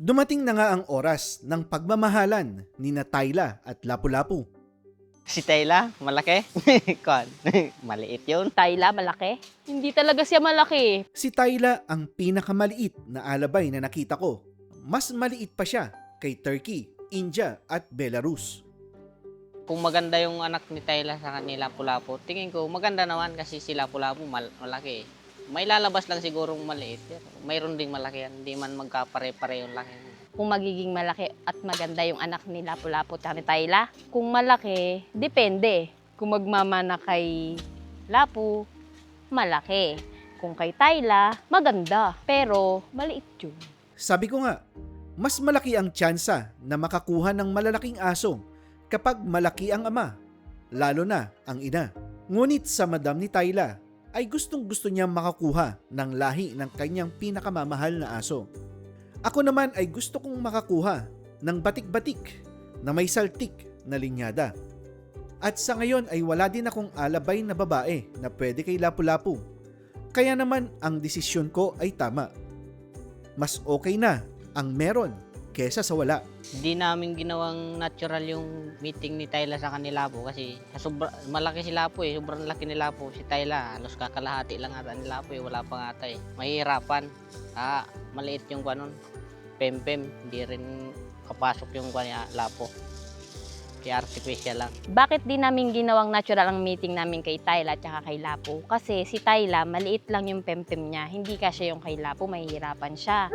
Dumating na nga ang oras ng pagmamahalan ni na Tayla at Lapu-Lapu. Si Tayla, malaki? Kon, maliit yun. Tayla, malaki? Hindi talaga siya malaki. Si Tayla ang pinakamaliit na alabay na nakita ko. Mas maliit pa siya kay Turkey, India at Belarus. Kung maganda yung anak ni Tayla sa kanila Lapu-Lapu, tingin ko maganda naman kasi si Lapu-Lapu malaki. May lalabas lang sigurong maliit. Pero mayroon ding malaki yan. Hindi man magkapare-pare yung laki. Kung magiging malaki at maganda yung anak ni Lapu-Lapu at ni Tayla. Kung malaki, depende. Kung magmamana kay Lapu, malaki. Kung kay Tayla, maganda. Pero maliit yun. Sabi ko nga, mas malaki ang tsansa na makakuha ng malalaking aso kapag malaki ang ama, lalo na ang ina. Ngunit sa madam ni Tayla, ay gustong-gusto niyang makakuha ng lahi ng kanyang pinakamamahal na aso. Ako naman ay gusto kong makakuha ng batik-batik na may saltik na linyada. At sa ngayon ay wala din akong alabay na babae na pwede kay Lapu-Lapu. Kaya naman ang desisyon ko ay tama. Mas okay na ang meron kesa sa wala. Hindi namin ginawang natural yung meeting ni Tayla sa kanila po kasi malaki si Lapu eh. Sobrang laki ni Lapu. Si Tayla, halos kakalahati lang ata ni Lapu eh. Wala pa nga ata eh. Mahihirapan. Maliit yung kanon. Pempem, hindi rin kapasok yung Lapu. Kaya artificial lang. Bakit di namin ginawang natural ang meeting namin kay Tayla at saka kay Lapu? Kasi si Tayla, maliit lang yung pempem niya. Hindi kasya yung kay Lapu, mahihirapan siya.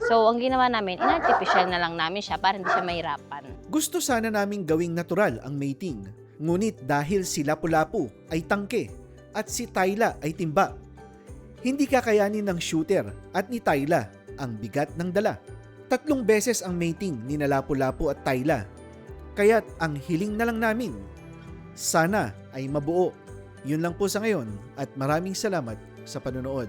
So, ang ginawa namin, in-artificial na lang namin siya para hindi siya mahirapan. Gusto sana naming gawing natural ang mating. Ngunit dahil si Lapu-Lapu ay tangke at si Tayla ay timba, hindi kakayanin ng shooter at ni Tayla ang bigat ng dala. 3 beses ang mating ni na Lapu-Lapu at Tayla. Kaya't ang hiling na lang namin, sana ay mabuo. Yun lang po sa ngayon at maraming salamat sa panonood.